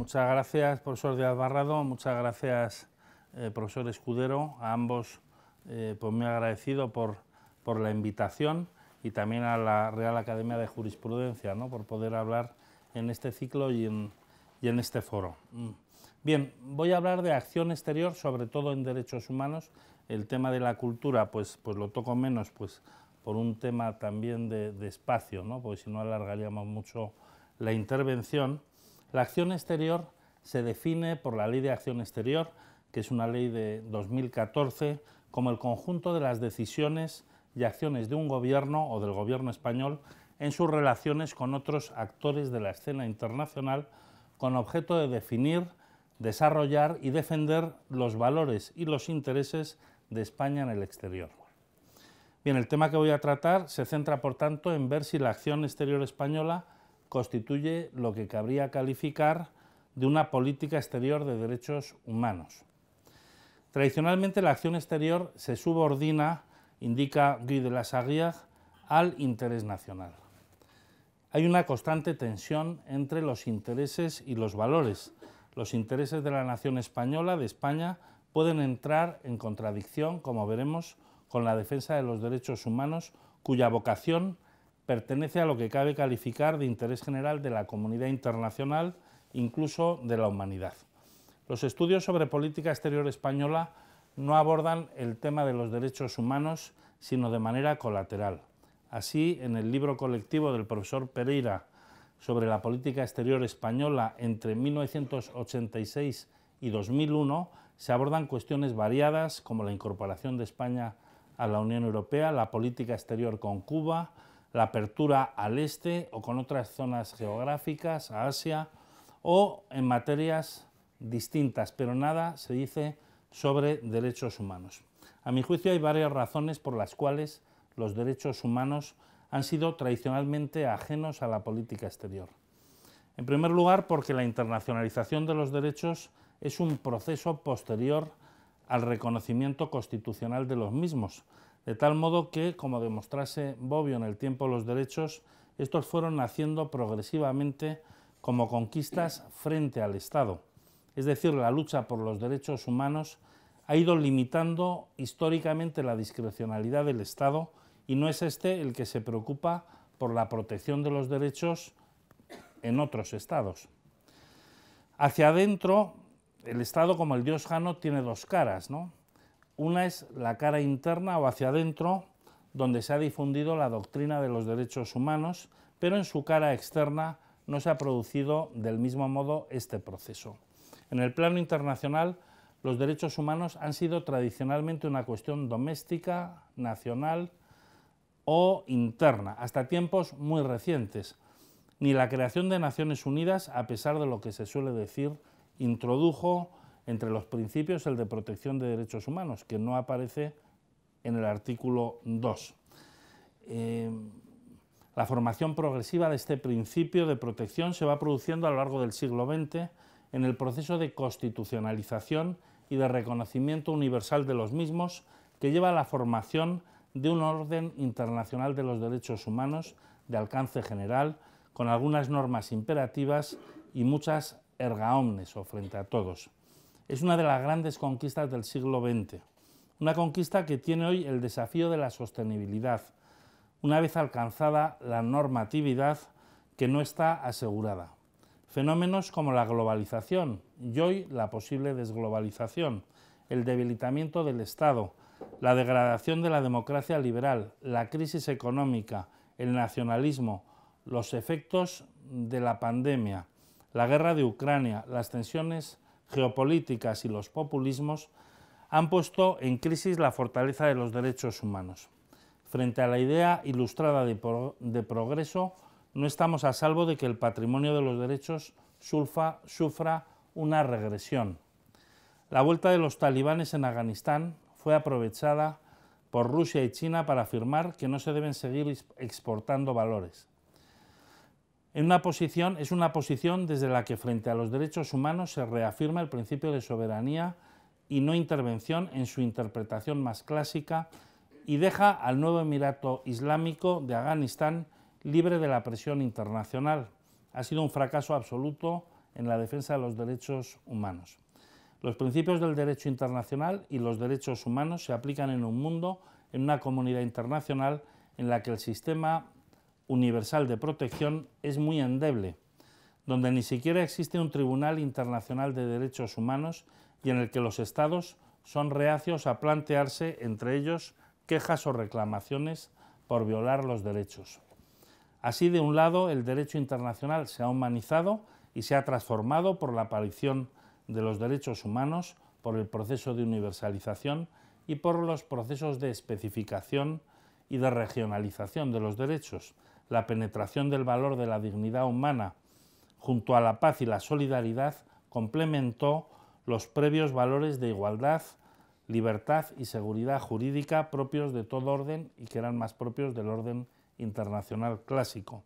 Muchas gracias, profesor Díaz Barrado, muchas gracias, profesor Escudero, a ambos pues muy agradecido por la invitación y también a la Real Academia de Jurisprudencia, ¿no?, por poder hablar en este ciclo y en este foro. Bien, voy a hablar de acción exterior, sobre todo en derechos humanos. El tema de la cultura pues lo toco menos pues por un tema también de espacio, ¿no?, porque si no alargaríamos mucho la intervención. La acción exterior se define por la Ley de Acción Exterior, que es una ley de 2014, como el conjunto de las decisiones y acciones de un gobierno o del gobierno español en sus relaciones con otros actores de la escena internacional, con objeto de definir, desarrollar y defender los valores y los intereses de España en el exterior. Bien, el tema que voy a tratar se centra, por tanto, en ver si la acción exterior española constituye lo que cabría calificar de una política exterior de derechos humanos. Tradicionalmente la acción exterior se subordina, indica Guy de la Sarrière, al interés nacional. Hay una constante tensión entre los intereses y los valores. Los intereses de la nación española, de España, pueden entrar en contradicción, como veremos, con la defensa de los derechos humanos, cuya vocación pertenece a lo que cabe calificar de interés general de la comunidad internacional, incluso de la humanidad. Los estudios sobre política exterior española no abordan el tema de los derechos humanos, sino de manera colateral. Así, en el libro colectivo del profesor Pereira sobre la política exterior española entre 1986 y 2001, se abordan cuestiones variadas como la incorporación de España a la Unión Europea, la política exterior con Cuba, la apertura al este o con otras zonas geográficas, a Asia, o en materias distintas, pero nada se dice sobre derechos humanos. A mi juicio hay varias razones por las cuales los derechos humanos han sido tradicionalmente ajenos a la política exterior. En primer lugar, porque la internacionalización de los derechos es un proceso posterior al reconocimiento constitucional de los mismos, de tal modo que, como demostrase Bobbio en El tiempo de los derechos, estos fueron naciendo progresivamente como conquistas frente al Estado. Es decir, la lucha por los derechos humanos ha ido limitando históricamente la discrecionalidad del Estado y no es este el que se preocupa por la protección de los derechos en otros estados. Hacia adentro, el Estado, como el dios Jano, tiene dos caras, ¿no? Una es la cara interna o hacia adentro, donde se ha difundido la doctrina de los derechos humanos, pero en su cara externa no se ha producido del mismo modo este proceso. En el plano internacional, los derechos humanos han sido tradicionalmente una cuestión doméstica, nacional o interna, hasta tiempos muy recientes. Ni la creación de Naciones Unidas, a pesar de lo que se suele decir, introdujo entre los principios el de protección de derechos humanos, que no aparece en el artículo 2. La formación progresiva de este principio de protección se va produciendo a lo largo del siglo XX en el proceso de constitucionalización y de reconocimiento universal de los mismos, que lleva a la formación de un orden internacional de los derechos humanos de alcance general, con algunas normas imperativas y muchas erga omnes, o frente a todos. Es una de las grandes conquistas del siglo XX, una conquista que tiene hoy el desafío de la sostenibilidad, una vez alcanzada la normatividad que no está asegurada. Fenómenos como la globalización y hoy la posible desglobalización, el debilitamiento del Estado, la degradación de la democracia liberal, la crisis económica, el nacionalismo, los efectos de la pandemia, la guerra de Ucrania, las tensiones geopolíticas y los populismos han puesto en crisis la fortaleza de los derechos humanos. Frente a la idea ilustrada de progreso, no estamos a salvo de que el patrimonio de los derechos sufra una regresión. La vuelta de los talibanes en Afganistán fue aprovechada por Rusia y China para afirmar que no se deben seguir exportando valores. Es una posición desde la que frente a los derechos humanos se reafirma el principio de soberanía y no intervención en su interpretación más clásica y deja al nuevo Emirato Islámico de Afganistán libre de la presión internacional. Ha sido un fracaso absoluto en la defensa de los derechos humanos. Los principios del derecho internacional y los derechos humanos se aplican en un mundo, en una comunidad internacional en la que el sistema universal de protección es muy endeble, donde ni siquiera existe un Tribunal Internacional de Derechos Humanos y en el que los Estados son reacios a plantearse entre ellos quejas o reclamaciones por violar los derechos. Así, de un lado, el derecho internacional se ha humanizado y se ha transformado por la aparición de los derechos humanos, por el proceso de universalización y por los procesos de especificación y de regionalización de los derechos. La penetración del valor de la dignidad humana junto a la paz y la solidaridad complementó los previos valores de igualdad, libertad y seguridad jurídica propios de todo orden y que eran más propios del orden internacional clásico.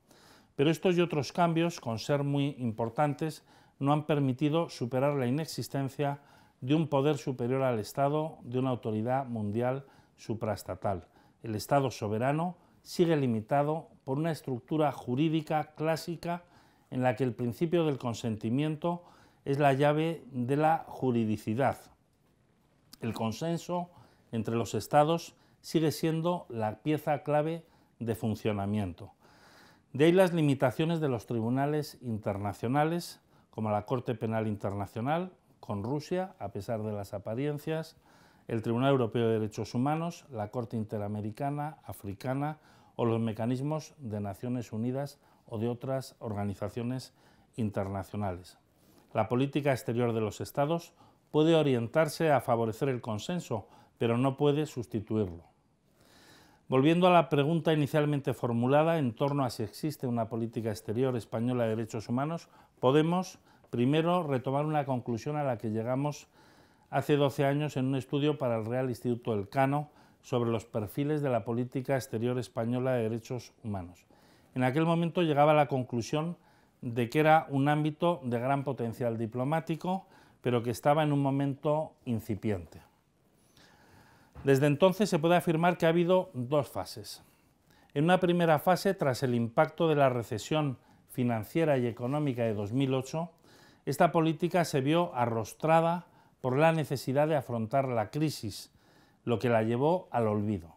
Pero estos y otros cambios, con ser muy importantes, no han permitido superar la inexistencia de un poder superior al Estado, de una autoridad mundial supraestatal. El Estado soberano sigue limitado por una estructura jurídica clásica en la que el principio del consentimiento es la llave de la juridicidad. El consenso entre los Estados sigue siendo la pieza clave de funcionamiento. De ahí las limitaciones de los tribunales internacionales, como la Corte Penal Internacional con Rusia, a pesar de las apariencias, el Tribunal Europeo de Derechos Humanos, la Corte Interamericana, Africana o los mecanismos de Naciones Unidas o de otras organizaciones internacionales. La política exterior de los Estados puede orientarse a favorecer el consenso, pero no puede sustituirlo. Volviendo a la pregunta inicialmente formulada en torno a si existe una política exterior española de derechos humanos, podemos primero retomar una conclusión a la que llegamos hace 12 años en un estudio para el Real Instituto Elcano sobre los perfiles de la política exterior española de derechos humanos. En aquel momento llegaba a la conclusión de que era un ámbito de gran potencial diplomático, pero que estaba en un momento incipiente. Desde entonces se puede afirmar que ha habido dos fases. En una primera fase, tras el impacto de la recesión financiera y económica de 2008, esta política se vio arrostrada por la necesidad de afrontar la crisis, lo que la llevó al olvido.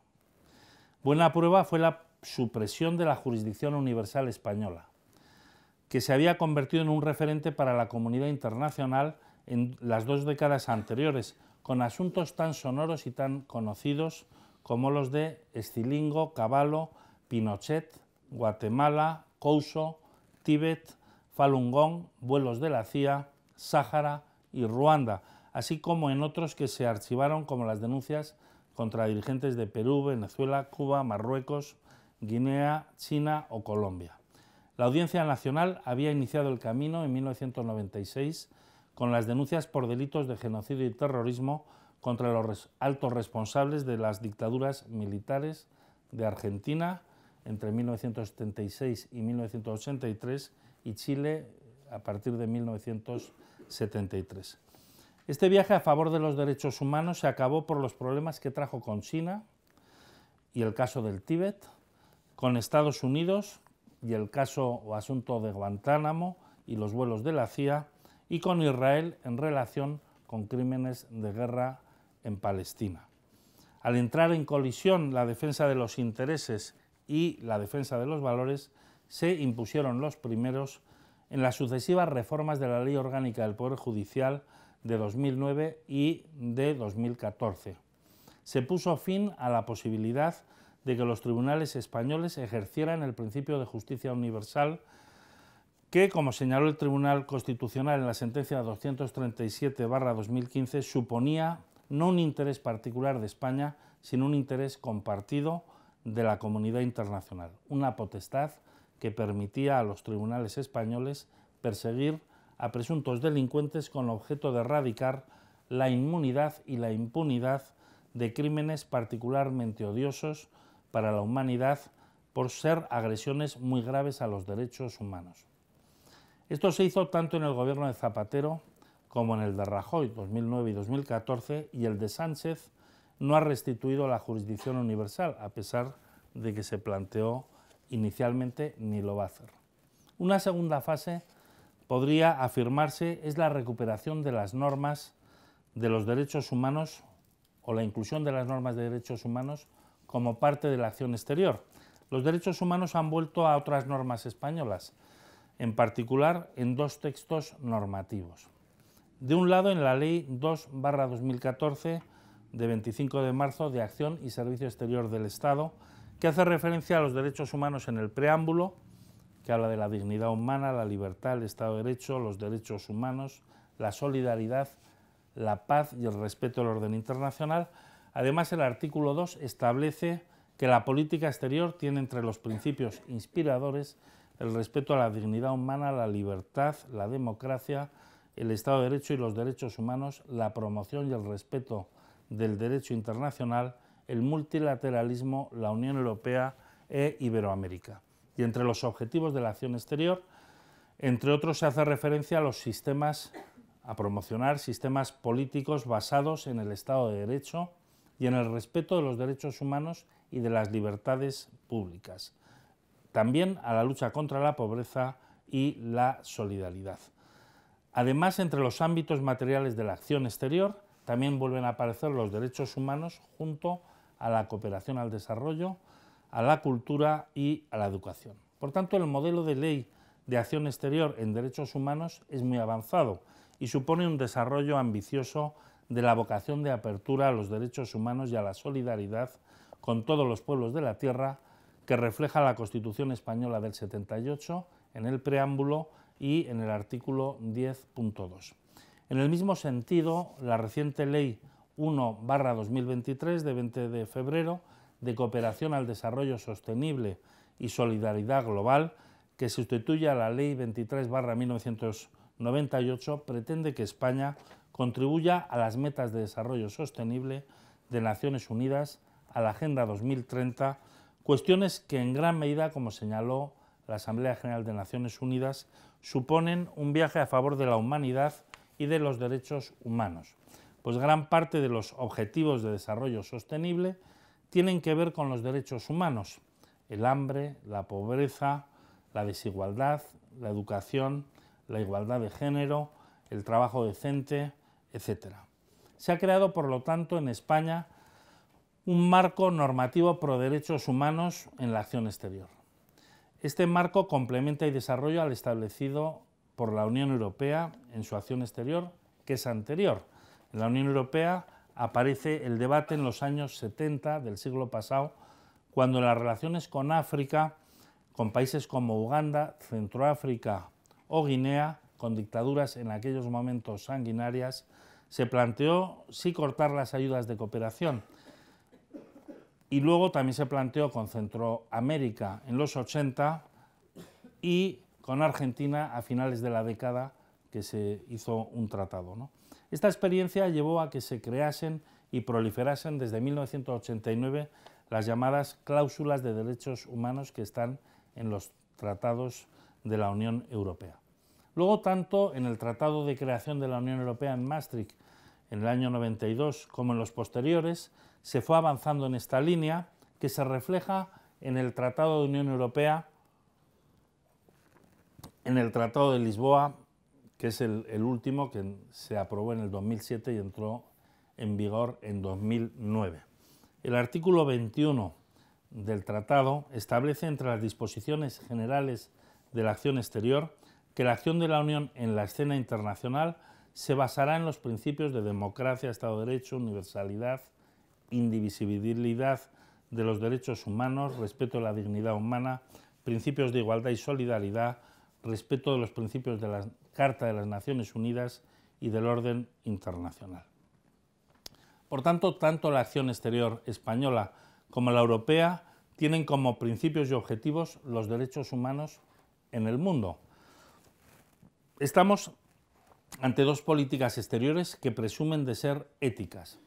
Buena prueba fue la supresión de la jurisdicción universal española, que se había convertido en un referente para la comunidad internacional en las 2 décadas anteriores, con asuntos tan sonoros y tan conocidos como los de Estilingo, Cavallo, Pinochet, Guatemala, Couso, Tíbet, Falun Gong, vuelos de la CIA, Sáhara y Ruanda, así como en otros que se archivaron como las denuncias contra dirigentes de Perú, Venezuela, Cuba, Marruecos, Guinea, China o Colombia. La Audiencia Nacional había iniciado el camino en 1996 con las denuncias por delitos de genocidio y terrorismo contra los altos responsables de las dictaduras militares de Argentina entre 1976 y 1983 y Chile a partir de 1973. Este viaje a favor de los derechos humanos se acabó por los problemas que trajo con China y el caso del Tíbet, con Estados Unidos y el caso o asunto de Guantánamo y los vuelos de la CIA, y con Israel en relación con crímenes de guerra en Palestina. Al entrar en colisión la defensa de los intereses y la defensa de los valores, se impusieron los primeros en las sucesivas reformas de la Ley Orgánica del Poder Judicial de 2009 y de 2014. Se puso fin a la posibilidad de que los tribunales españoles ejercieran el principio de justicia universal que, como señaló el Tribunal Constitucional en la sentencia 237/2015, suponía no un interés particular de España, sino un interés compartido de la comunidad internacional, una potestad que permitía a los tribunales españoles perseguir a presuntos delincuentes con objeto de erradicar la inmunidad y la impunidad de crímenes particularmente odiosos para la humanidad por ser agresiones muy graves a los derechos humanos. Esto se hizo tanto en el gobierno de Zapatero como en el de Rajoy, 2009 y 2014, y el de Sánchez no ha restituido la jurisdicción universal, a pesar de que se planteó inicialmente ni lo va a hacer. Una segunda fase podría afirmarse es la recuperación de las normas de los derechos humanos o la inclusión de las normas de derechos humanos como parte de la acción exterior. Los derechos humanos han vuelto a otras normas españolas, en particular en dos textos normativos. De un lado, en la Ley 2/2014, de 25 de marzo, de Acción y Servicio Exterior del Estado, que hace referencia a los derechos humanos en el preámbulo, que habla de la dignidad humana, la libertad, el Estado de Derecho, los derechos humanos, la solidaridad, la paz y el respeto del orden internacional. Además, el artículo 2 establece que la política exterior tiene entre los principios inspiradores el respeto a la dignidad humana, la libertad, la democracia, el Estado de Derecho y los derechos humanos, la promoción y el respeto del derecho internacional, el multilateralismo, la Unión Europea e Iberoamérica. Y entre los objetivos de la acción exterior, entre otros, se hace referencia a los sistemas, a promocionar sistemas políticos basados en el Estado de Derecho y en el respeto de los derechos humanos y de las libertades públicas. También a la lucha contra la pobreza y la solidaridad. Además, entre los ámbitos materiales de la acción exterior, también vuelven a aparecer los derechos humanos junto a la cooperación al desarrollo, a la cultura y a la educación. Por tanto, el modelo de ley de acción exterior en derechos humanos es muy avanzado y supone un desarrollo ambicioso de la vocación de apertura a los derechos humanos y a la solidaridad con todos los pueblos de la tierra, que refleja la Constitución Española del 78 en el preámbulo y en el artículo 10.2. En el mismo sentido, la reciente Ley 1/2023 de 20 de febrero de Cooperación al Desarrollo Sostenible y Solidaridad Global, que sustituye a la Ley 23/1998, pretende que España contribuya a las metas de desarrollo sostenible de Naciones Unidas, a la Agenda 2030, cuestiones que en gran medida, como señaló la Asamblea General de Naciones Unidas, suponen un viaje a favor de la humanidad y de los derechos humanos, pues gran parte de los objetivos de desarrollo sostenible tienen que ver con los derechos humanos: el hambre, la pobreza, la desigualdad, la educación, la igualdad de género, el trabajo decente, etc. Se ha creado, por lo tanto, en España un marco normativo pro derechos humanos en la acción exterior. Este marco complementa y desarrolla al establecido por la Unión Europea en su acción exterior, que es anterior. En la Unión Europea aparece el debate en los años 70 del siglo pasado, cuando en las relaciones con África, con países como Uganda, Centroáfrica o Guinea, con dictaduras en aquellos momentos sanguinarias, se planteó sí cortar las ayudas de cooperación. Y luego también se planteó con Centroamérica en los 80 y con Argentina a finales de la década, que se hizo un tratado, ¿no? Esta experiencia llevó a que se creasen y proliferasen desde 1989 las llamadas cláusulas de derechos humanos que están en los tratados de la Unión Europea. Luego, tanto en el Tratado de Creación de la Unión Europea en Maastricht en el año 92 como en los posteriores, se fue avanzando en esta línea, que se refleja en el Tratado de Unión Europea, en el Tratado de Lisboa, que es el último, que se aprobó en el 2007 y entró en vigor en 2009. El artículo 21 del tratado establece, entre las disposiciones generales de la acción exterior, que la acción de la Unión en la escena internacional se basará en los principios de democracia, Estado de Derecho, universalidad, indivisibilidad de los derechos humanos, respeto de la dignidad humana, principios de igualdad y solidaridad, respeto de los principios de la Carta de las Naciones Unidas y del orden internacional. Por tanto, tanto la acción exterior española como la europea tienen como principios y objetivos los derechos humanos en el mundo. Estamos ante dos políticas exteriores que presumen de ser éticas,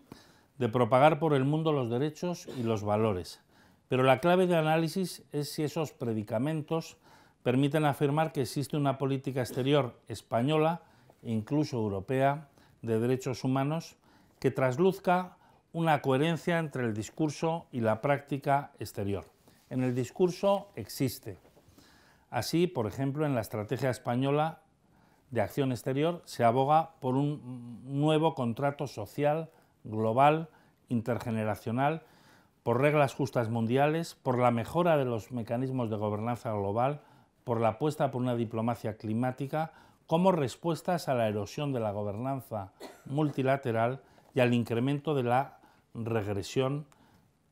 de propagar por el mundo los derechos y los valores, pero la clave de análisis es si esos predicamentos permiten afirmar que existe una política exterior española, e incluso europea, de derechos humanos, que trasluzca una coherencia entre el discurso y la práctica exterior. En el discurso existe. Así, por ejemplo, en la estrategia española de acción exterior se aboga por un nuevo contrato social, global, intergeneracional, por reglas justas mundiales, por la mejora de los mecanismos de gobernanza global, por la apuesta por una diplomacia climática, como respuestas a la erosión de la gobernanza multilateral y al incremento de la regresión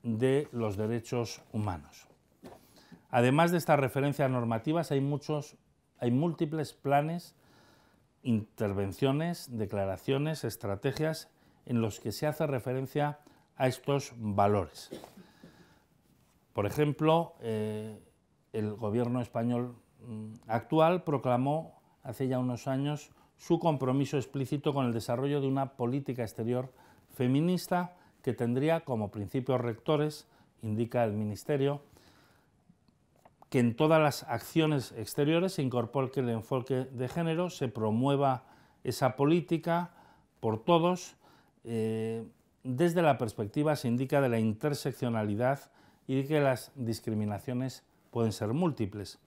de los derechos humanos. Además de estas referencias normativas, hay múltiples planes, intervenciones, declaraciones, estrategias en los que se hace referencia a estos valores. Por ejemplo, el gobierno español actual proclamó hace ya unos años su compromiso explícito con el desarrollo de una política exterior feminista que tendría como principios rectores, indica el Ministerio, que en todas las acciones exteriores se incorpore el enfoque de género, se promueva esa política por todos, desde la perspectiva, se indica, de la interseccionalidad y de que las discriminaciones pueden ser múltiples.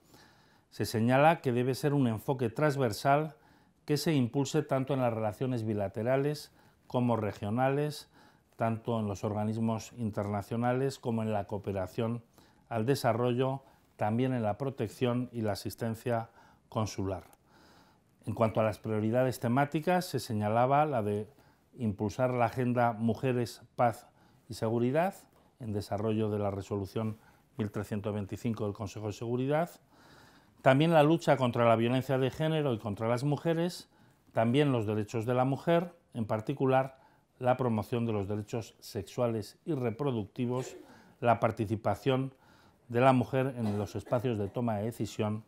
Se señala que debe ser un enfoque transversal que se impulse tanto en las relaciones bilaterales como regionales, tanto en los organismos internacionales como en la cooperación al desarrollo, también en la protección y la asistencia consular. En cuanto a las prioridades temáticas, se señalaba la de impulsar la agenda Mujeres, Paz y Seguridad, en desarrollo de la resolución 1325 del Consejo de Seguridad, también la lucha contra la violencia de género y contra las mujeres, también los derechos de la mujer, en particular la promoción de los derechos sexuales y reproductivos, la participación de la mujer en los espacios de toma de decisión,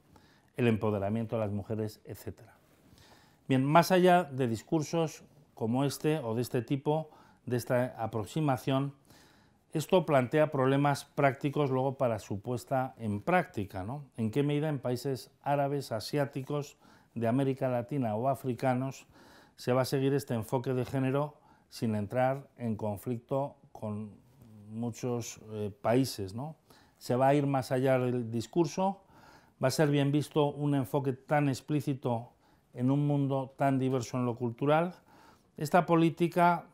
el empoderamiento de las mujeres, etc. Bien, más allá de discursos como este o de este tipo, de esta aproximación, esto plantea problemas prácticos luego para su puesta en práctica, ¿no? ¿En qué medida en países árabes, asiáticos, de América Latina o africanos se va a seguir este enfoque de género sin entrar en conflicto con muchos países, ¿no? Se va a ir más allá del discurso, va a ser bien visto un enfoque tan explícito en un mundo tan diverso en lo cultural. Esta política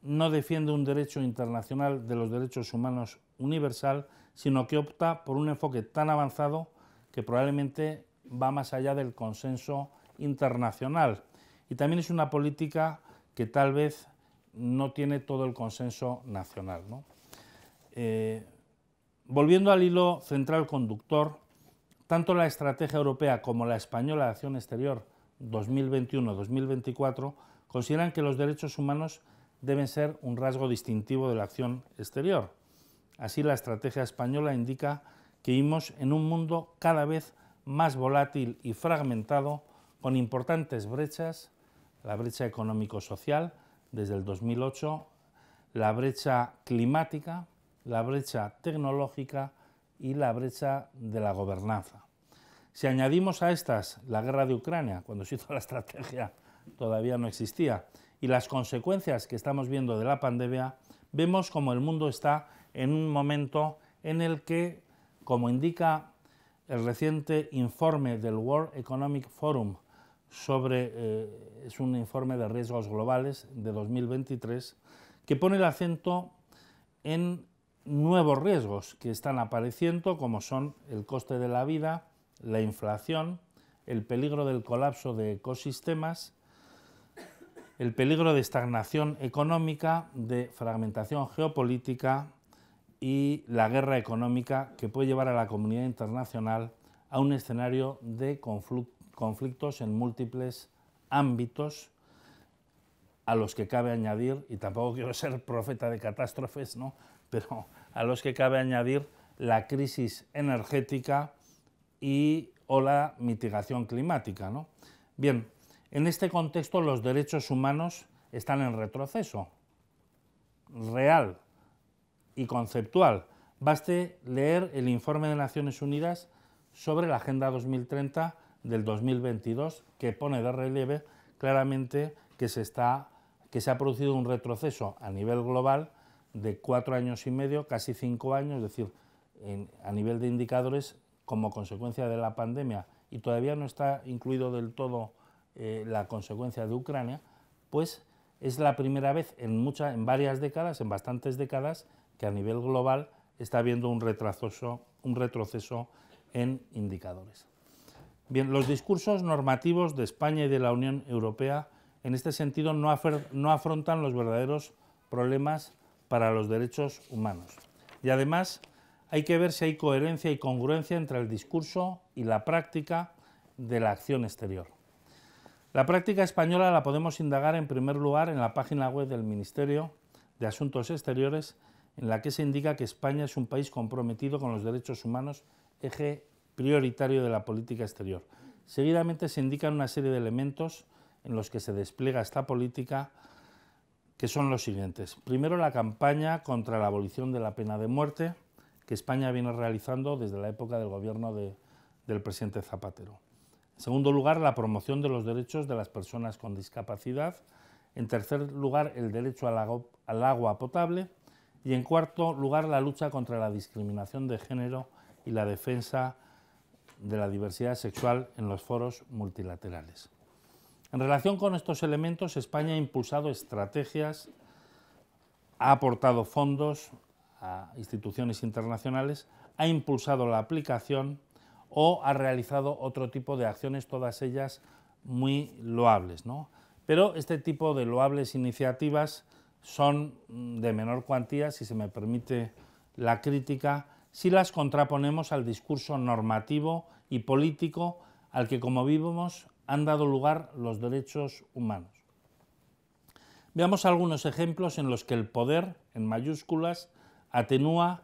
no defiende un derecho internacional de los derechos humanos universal, sino que opta por un enfoque tan avanzado que probablemente va más allá del consenso internacional. Y también es una política que tal vez no tiene todo el consenso nacional, ¿no? Volviendo al hilo central conductor, tanto la estrategia europea como la española de acción exterior 2021-2024 consideran que los derechos humanos deben ser un rasgo distintivo de la acción exterior. Así, la estrategia española indica que vivimos en un mundo cada vez más volátil y fragmentado, con importantes brechas, la brecha económico-social desde el 2008, la brecha climática, la brecha tecnológica y la brecha de la gobernanza. Si añadimos a estas la guerra de Ucrania, cuando se hizo la estrategia todavía no existía, y las consecuencias que estamos viendo de la pandemia, vemos como el mundo está en un momento en el que, como indica el reciente informe del World Economic Forum es un informe de riesgos globales de 2023, que pone el acento en nuevos riesgos que están apareciendo, como son el coste de la vida, la inflación, el peligro del colapso de ecosistemas, el peligro de estagnación económica, de fragmentación geopolítica y la guerra económica que puede llevar a la comunidad internacional a un escenario de conflictos en múltiples ámbitos, a los que cabe añadir, y tampoco quiero ser profeta de catástrofes, ¿no?, pero a los que cabe añadir la crisis energética o la mitigación climática, ¿no? Bien, en este contexto los derechos humanos están en retroceso real y conceptual. Baste leer el informe de Naciones Unidas sobre la Agenda 2030 del 2022, que pone de relieve claramente que se ha producido un retroceso a nivel global de 4 años y medio, casi 5 años, es decir, a nivel de indicadores, como consecuencia de la pandemia, y todavía no está incluido del todo la consecuencia de Ucrania, pues es la primera vez en varias décadas, en bastantes décadas, que a nivel global está habiendo un retroceso en indicadores. Bien, los discursos normativos de España y de la Unión Europea en este sentido no afrontan los verdaderos problemas para los derechos humanos. Y además hay que ver si hay coherencia y congruencia entre el discurso y la práctica de la acción exterior. La práctica española la podemos indagar en primer lugar en la página web del Ministerio de Asuntos Exteriores, en la que se indica que España es un país comprometido con los derechos humanos, eje prioritario de la política exterior. Seguidamente se indican una serie de elementos en los que se despliega esta política, que son los siguientes. Primero, la campaña contra la abolición de la pena de muerte, que España viene realizando desde la época del gobierno del presidente Zapatero. En segundo lugar, la promoción de los derechos de las personas con discapacidad. En tercer lugar, el derecho al agua potable. Y en cuarto lugar, la lucha contra la discriminación de género y la defensa de la diversidad sexual en los foros multilaterales. En relación con estos elementos, España ha impulsado estrategias, ha aportado fondos a instituciones internacionales, ha impulsado la aplicación o ha realizado otro tipo de acciones, todas ellas muy loables, ¿no? Pero este tipo de loables iniciativas son de menor cuantía, si se me permite la crítica, si las contraponemos al discurso normativo y político al que, como vimos, han dado lugar los derechos humanos. Veamos algunos ejemplos en los que el poder, en mayúsculas, atenúa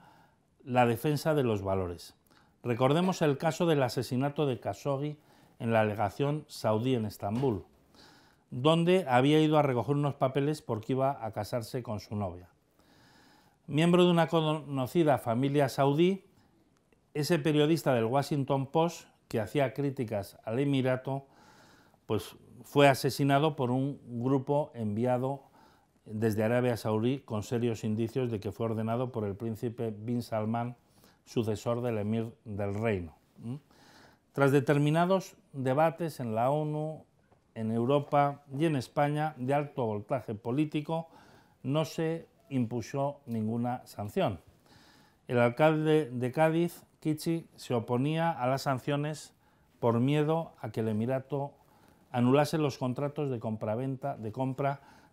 la defensa de los valores. Recordemos el caso del asesinato de Khashoggi en la legación saudí en Estambul, donde había ido a recoger unos papeles porque iba a casarse con su novia. Miembro de una conocida familia saudí, ese periodista del Washington Post, que hacía críticas al Emirato, pues fue asesinado por un grupo enviado desde Arabia Saudí con serios indicios de que fue ordenado por el príncipe bin Salman, sucesor del emir del reino. Tras determinados debates en la ONU, en Europa y en España de alto voltaje político, no se impuso ninguna sanción. El alcalde de Cádiz, Kichi, se oponía a las sanciones por miedo a que el Emirato anulase los contratos de compra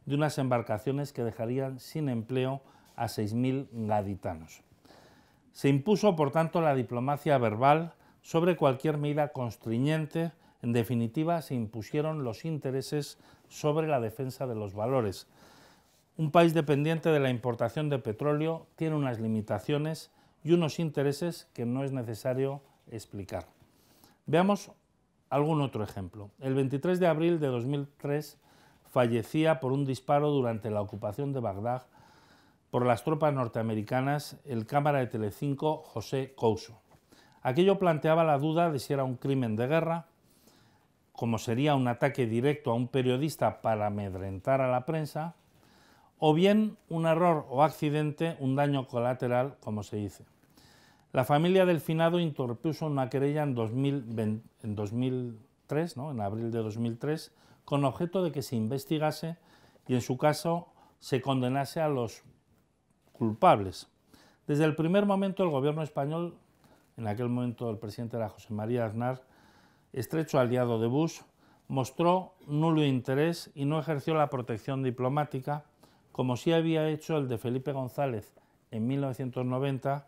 de unas embarcaciones que dejarían sin empleo a 6.000 gaditanos. Se impuso, por tanto, la diplomacia verbal sobre cualquier medida constriñente. En definitiva, se impusieron los intereses sobre la defensa de los valores. Un país dependiente de la importación de petróleo tiene unas limitaciones y unos intereses que no es necesario explicar. Veamos algún otro ejemplo. El 23 de abril de 2003 fallecía por un disparo durante la ocupación de Bagdad por las tropas norteamericanas el cámara de Telecinco José Couso. Aquello planteaba la duda de si era un crimen de guerra, como sería un ataque directo a un periodista para amedrentar a la prensa, o bien un error o accidente, un daño colateral, como se dice. La familia del finado interpuso una querella en 2003, ¿no? En abril de 2003, con objeto de que se investigase y, en su caso, se condenase a los culpables. Desde el primer momento, el gobierno español, en aquel momento el presidente era José María Aznar, estrecho aliado de Bush, mostró nulo interés y no ejerció la protección diplomática, como sí había hecho el de Felipe González en 1990,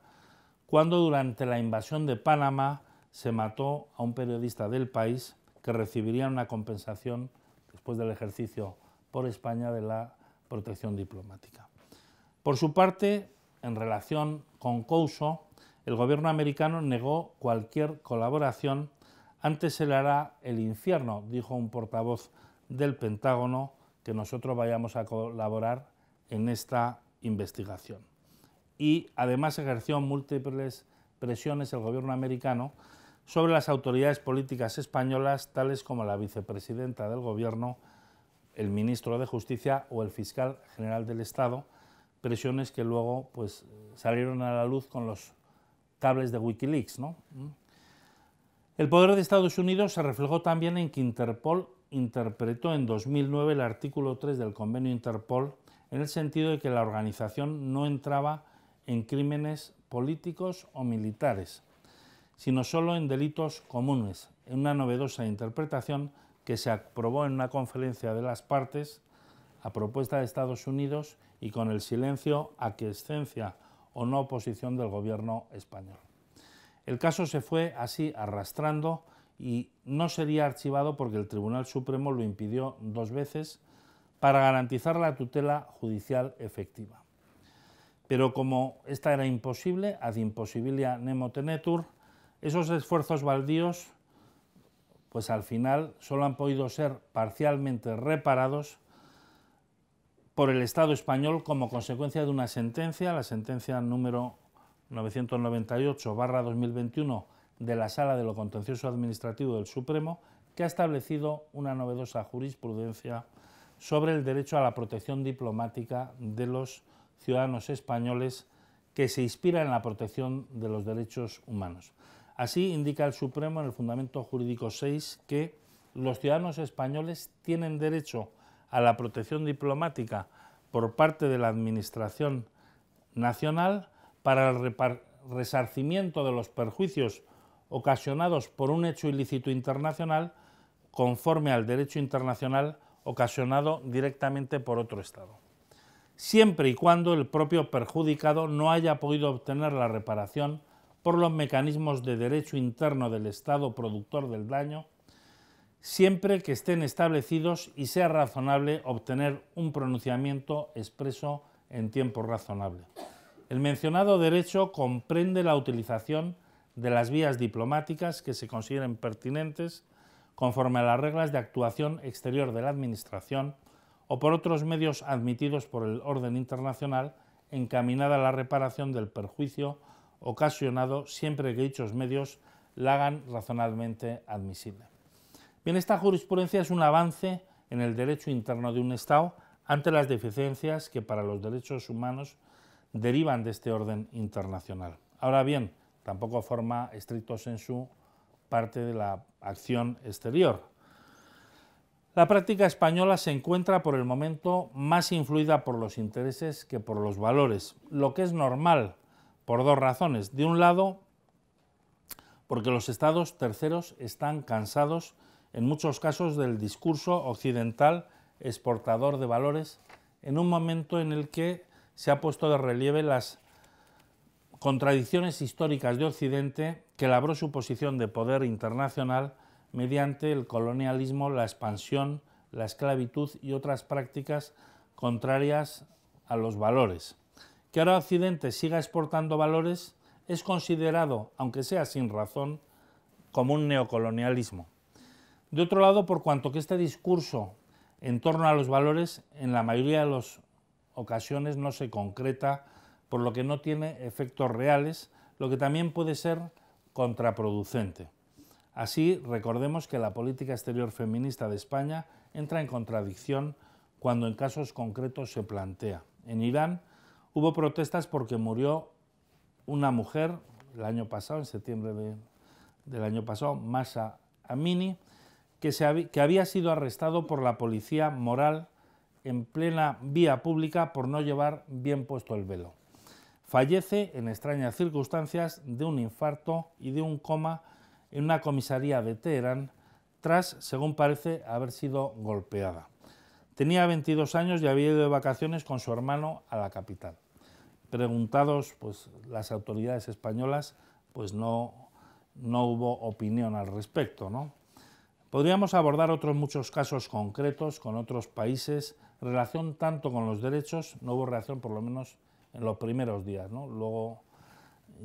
cuando durante la invasión de Panamá se mató a un periodista del país que recibiría una compensación después del ejercicio por España de la protección diplomática. Por su parte, en relación con Couso, el gobierno americano negó cualquier colaboración. Antes se le hará el infierno, dijo un portavoz del Pentágono, que nosotros vayamos a colaborar en esta investigación. Y además ejerció múltiples presiones el gobierno americano sobre las autoridades políticas españolas, tales como la vicepresidenta del gobierno, el ministro de Justicia o el fiscal general del Estado, presiones que luego pues, salieron a la luz con los cables de Wikileaks, ¿no? El poder de Estados Unidos se reflejó también en que Interpol interpretó en 2009 el artículo 3 del Convenio Interpol en el sentido de que la organización no entraba en crímenes políticos o militares, sino solo en delitos comunes, en una novedosa interpretación que se aprobó en una conferencia de las partes a propuesta de Estados Unidos y con el silencio, aquiescencia o no oposición del gobierno español. El caso se fue así arrastrando y no sería archivado porque el Tribunal Supremo lo impidió 2 veces para garantizar la tutela judicial efectiva. Pero como esta era imposible, ad impossibilia nemo tenetur, esos esfuerzos baldíos pues al final solo han podido ser parcialmente reparados por el Estado español como consecuencia de una sentencia, la sentencia número 998/2021 de la Sala de lo Contencioso Administrativo del Supremo, que ha establecido una novedosa jurisprudencia sobre el derecho a la protección diplomática de los ciudadanos españoles que se inspira en la protección de los derechos humanos. Así indica el Supremo en el Fundamento Jurídico 6 que los ciudadanos españoles tienen derecho a la protección diplomática por parte de la Administración nacional para el resarcimiento de los perjuicios ocasionados por un hecho ilícito internacional conforme al derecho internacional ocasionado directamente por otro Estado, siempre y cuando el propio perjudicado no haya podido obtener la reparación por los mecanismos de derecho interno del Estado productor del daño, siempre que estén establecidos y sea razonable obtener un pronunciamiento expreso en tiempo razonable. El mencionado derecho comprende la utilización de las vías diplomáticas que se consideren pertinentes conforme a las reglas de actuación exterior de la Administración o por otros medios admitidos por el orden internacional encaminada a la reparación del perjuicio ocasionado siempre que dichos medios la hagan razonablemente admisible. Bien, esta jurisprudencia es un avance en el derecho interno de un Estado ante las deficiencias que para los derechos humanos derivan de este orden internacional. Ahora bien, tampoco forma estricto sensu parte de la acción exterior. La práctica española se encuentra por el momento más influida por los intereses que por los valores, lo que es normal por 2 razones. De un lado, porque los estados terceros están cansados en muchos casos del discurso occidental exportador de valores en un momento en el que se ha puesto de relieve las contradicciones históricas de Occidente que labró su posición de poder internacional mediante el colonialismo, la expansión, la esclavitud y otras prácticas contrarias a los valores. Que ahora Occidente siga exportando valores es considerado, aunque sea sin razón, como un neocolonialismo. De otro lado, por cuanto que este discurso en torno a los valores en la mayoría de las ocasiones no se concreta, por lo que no tiene efectos reales, lo que también puede ser contraproducente. Así, recordemos que la política exterior feminista de España entra en contradicción cuando en casos concretos se plantea. En Irán hubo protestas porque murió una mujer el año pasado, en septiembre del año pasado, Mahsa Amini, que había sido arrestado por la policía moral en plena vía pública por no llevar bien puesto el velo. Fallece en extrañas circunstancias de un infarto y de un coma en una comisaría de Teherán tras, según parece, haber sido golpeada. Tenía 22 años y había ido de vacaciones con su hermano a la capital. Preguntados las autoridades españolas, pues no hubo opinión al respecto, ¿no? Podríamos abordar otros muchos casos concretos con otros países, relación tanto con los derechos, no hubo reacción por lo menos en los primeros días, ¿no? Luego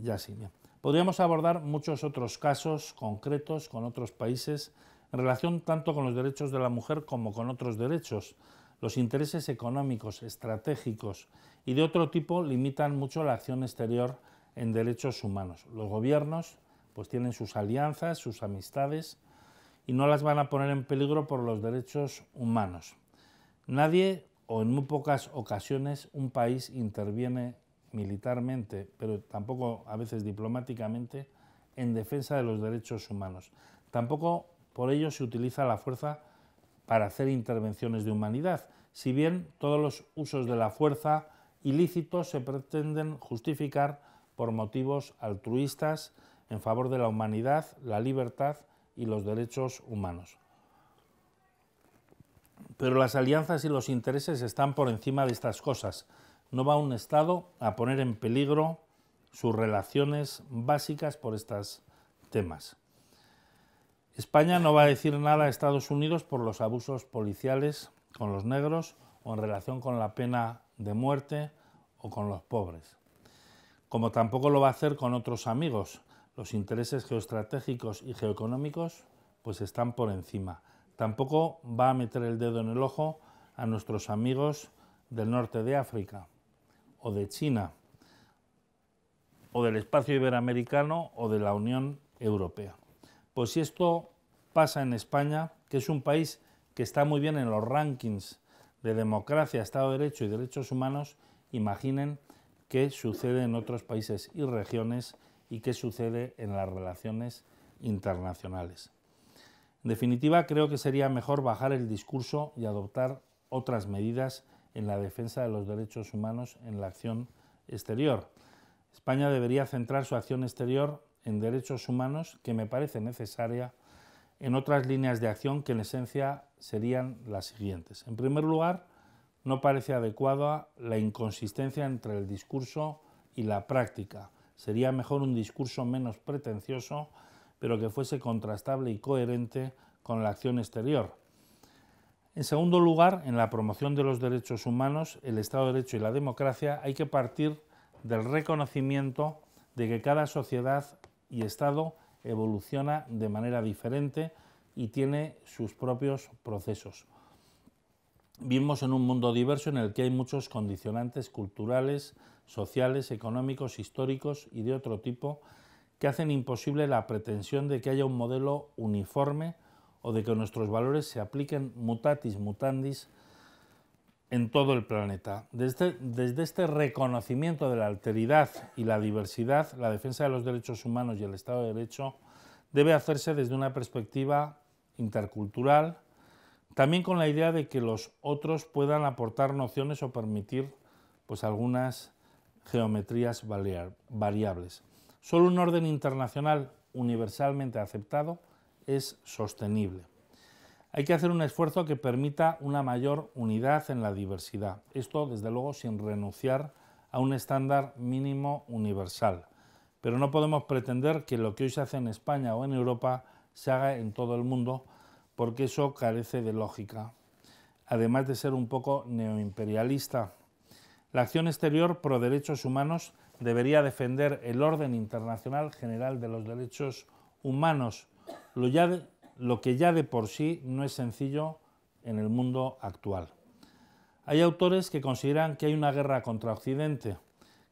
ya sí. Bien. Podríamos abordar muchos otros casos concretos con otros países en relación tanto con los derechos de la mujer como con otros derechos. Los intereses económicos, estratégicos y de otro tipo limitan mucho la acción exterior en derechos humanos. Los gobiernos pues tienen sus alianzas, sus amistades y no las van a poner en peligro por los derechos humanos. Nadie, o en muy pocas ocasiones, un país interviene militarmente, pero tampoco a veces diplomáticamente, en defensa de los derechos humanos. Tampoco por ello se utiliza la fuerza para hacer intervenciones de humanidad, si bien todos los usos de la fuerza ilícitos se pretenden justificar por motivos altruistas en favor de la humanidad, la libertad y los derechos humanos. Pero las alianzas y los intereses están por encima de estas cosas. No va un Estado a poner en peligro sus relaciones básicas por estos temas. España no va a decir nada a Estados Unidos por los abusos policiales con los negros o en relación con la pena de muerte o con los pobres. Como tampoco lo va a hacer con otros amigos. Los intereses geoestratégicos y geoeconómicos pues están por encima. Tampoco va a meter el dedo en el ojo a nuestros amigos del norte de África o de China o del espacio iberoamericano o de la Unión Europea. Pues si esto pasa en España, que es un país que está muy bien en los rankings de democracia, Estado de Derecho y derechos humanos, imaginen qué sucede en otros países y regiones y qué sucede en las relaciones internacionales. En definitiva, creo que sería mejor bajar el discurso y adoptar otras medidas en la defensa de los derechos humanos en la acción exterior. España debería centrar su acción exterior en derechos humanos, que me parece necesaria, en otras líneas de acción que en esencia serían las siguientes. En primer lugar, no parece adecuada la inconsistencia entre el discurso y la práctica. Sería mejor un discurso menos pretencioso, pero que fuese contrastable y coherente con la acción exterior. En segundo lugar, en la promoción de los derechos humanos, el Estado de Derecho y la democracia, hay que partir del reconocimiento de que cada sociedad y Estado evoluciona de manera diferente y tiene sus propios procesos. Vivimos en un mundo diverso en el que hay muchos condicionantes culturales, sociales, económicos, históricos y de otro tipo que hacen imposible la pretensión de que haya un modelo uniforme o de que nuestros valores se apliquen mutatis mutandis en todo el planeta. Desde este reconocimiento de la alteridad y la diversidad, la defensa de los derechos humanos y el Estado de Derecho debe hacerse desde una perspectiva intercultural, también con la idea de que los otros puedan aportar nociones o permitir pues, algunas geometrías variables. Solo un orden internacional universalmente aceptado es sostenible. Hay que hacer un esfuerzo que permita una mayor unidad en la diversidad. Esto, desde luego, sin renunciar a un estándar mínimo universal. Pero no podemos pretender que lo que hoy se hace en España o en Europa se haga en todo el mundo, porque eso carece de lógica, además de ser un poco neoimperialista. La acción exterior pro derechos humanos debería defender el orden internacional general de los derechos humanos, lo que ya de por sí no es sencillo en el mundo actual. Hay autores que consideran que hay una guerra contra Occidente,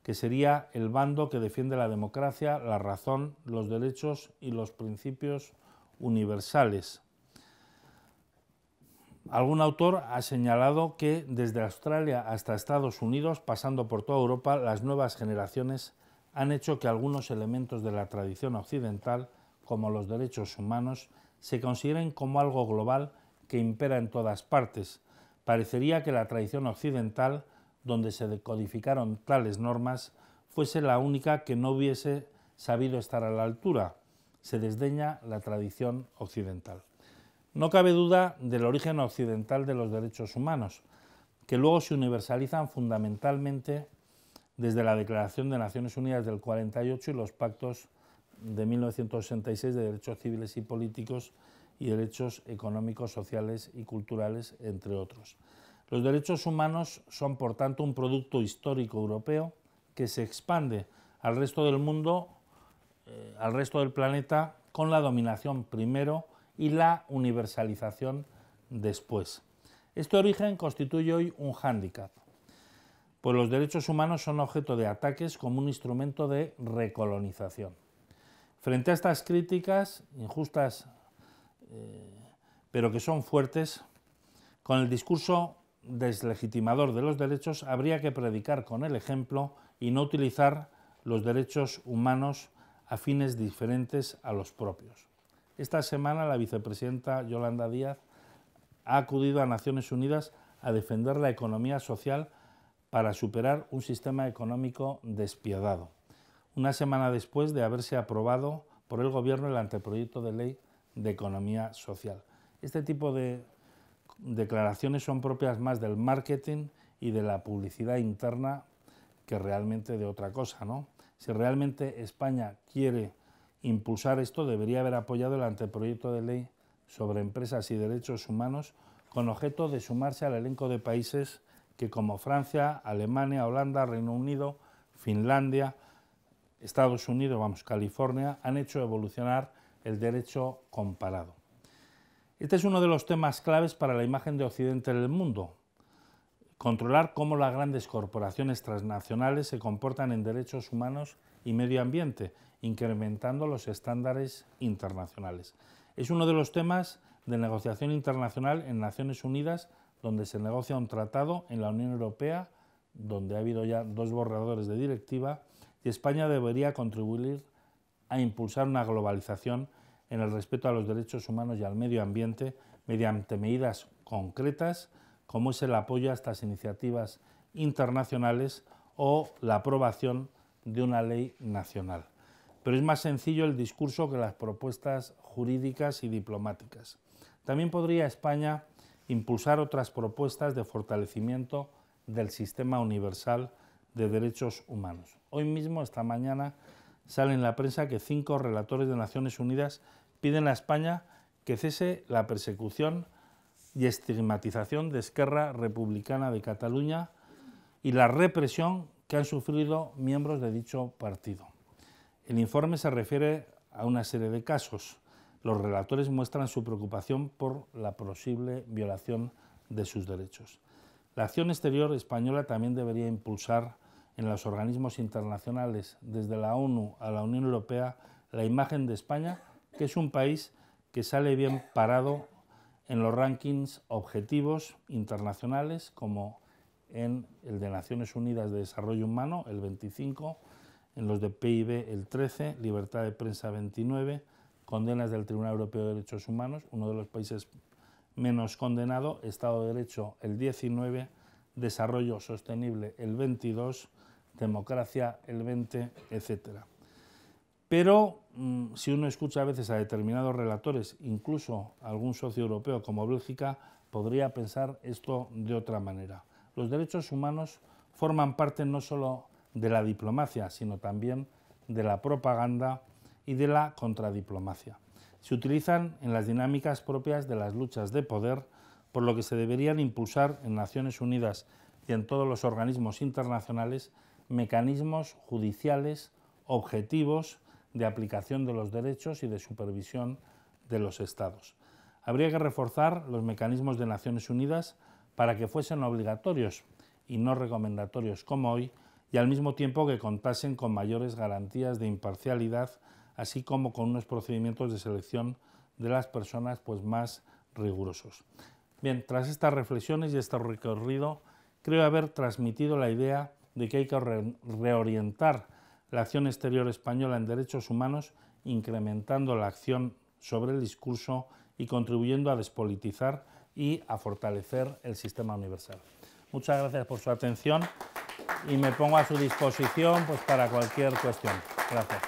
que sería el bando que defiende la democracia, la razón, los derechos y los principios universales. Algún autor ha señalado que desde Australia hasta Estados Unidos, pasando por toda Europa, las nuevas generaciones han hecho que algunos elementos de la tradición occidental, como los derechos humanos, se consideren como algo global que impera en todas partes. Parecería que la tradición occidental, donde se decodificaron tales normas, fuese la única que no hubiese sabido estar a la altura. Se desdeña la tradición occidental. No cabe duda del origen occidental de los derechos humanos, que luego se universalizan fundamentalmente desde la Declaración de Naciones Unidas del 48 y los pactos de 1966 de derechos civiles y políticos y derechos económicos, sociales y culturales, entre otros. Los derechos humanos son, por tanto, un producto histórico europeo que se expande al resto del mundo, al resto del planeta, con la dominación primero y la universalización después. Este origen constituye hoy un hándicap, pues los derechos humanos son objeto de ataques como un instrumento de recolonización. Frente a estas críticas injustas, pero que son fuertes, con el discurso deslegitimador de los derechos habría que predicar con el ejemplo y no utilizar los derechos humanos a fines diferentes a los propios. Esta semana la vicepresidenta Yolanda Díaz ha acudido a Naciones Unidas a defender la economía social para superar un sistema económico despiadado, una semana después de haberse aprobado por el Gobierno el anteproyecto de ley de economía social. Este tipo de declaraciones son propias más del marketing y de la publicidad interna que realmente de otra cosa, ¿no? Si realmente España quiere impulsar esto, debería haber apoyado el anteproyecto de ley sobre empresas y derechos humanos con objeto de sumarse al elenco de países que, como Francia, Alemania, Holanda, Reino Unido, Finlandia, Estados Unidos, California, han hecho evolucionar el derecho comparado. Este es uno de los temas claves para la imagen de Occidente en el mundo. Controlar cómo las grandes corporaciones transnacionales se comportan en derechos humanos y medio ambiente, incrementando los estándares internacionales. Es uno de los temas de negociación internacional en Naciones Unidas, donde se negocia un tratado, en la Unión Europea, donde ha habido ya 2 borradores de directiva, y España debería contribuir a impulsar una globalización en el respeto a los derechos humanos y al medio ambiente mediante medidas concretas, como es el apoyo a estas iniciativas internacionales o la aprobación de una ley nacional. Pero es más sencillo el discurso que las propuestas jurídicas y diplomáticas. También podría España impulsar otras propuestas de fortalecimiento del sistema universal de derechos humanos. Hoy mismo, esta mañana, sale en la prensa que 5 relatores de Naciones Unidas piden a España que cese la persecución y estigmatización de Esquerra Republicana de Cataluña y la represión que han sufrido miembros de dicho partido. El informe se refiere a una serie de casos. Los relatores muestran su preocupación por la posible violación de sus derechos. La acción exterior española también debería impulsar en los organismos internacionales, desde la ONU a la Unión Europea, la imagen de España, que es un país que sale bien parado en los rankings objetivos internacionales, como en el de Naciones Unidas de Desarrollo Humano, el 25, en los de PIB el 13, libertad de prensa 29, condenas del Tribunal Europeo de Derechos Humanos, uno de los países menos condenado, Estado de Derecho el 19, Desarrollo Sostenible el 22, Democracia el 20, etc. Pero si uno escucha a veces a determinados relatores, incluso a algún socio europeo como Bélgica, podría pensar esto de otra manera. Los derechos humanos forman parte no solo de la diplomacia, sino también de la propaganda y de la contradiplomacia. Se utilizan en las dinámicas propias de las luchas de poder, por lo que se deberían impulsar en Naciones Unidas y en todos los organismos internacionales mecanismos judiciales objetivos de aplicación de los derechos y de supervisión de los Estados. Habría que reforzar los mecanismos de Naciones Unidas para que fuesen obligatorios y no recomendatorios como hoy, y al mismo tiempo que contasen con mayores garantías de imparcialidad, así como con unos procedimientos de selección de las personas más rigurosos. Bien, tras estas reflexiones y este recorrido, creo haber transmitido la idea de que hay que reorientar la acción exterior española en derechos humanos, incrementando la acción sobre el discurso y contribuyendo a despolitizar y a fortalecer el sistema universal. Muchas gracias por su atención y me pongo a su disposición para cualquier cuestión. Gracias.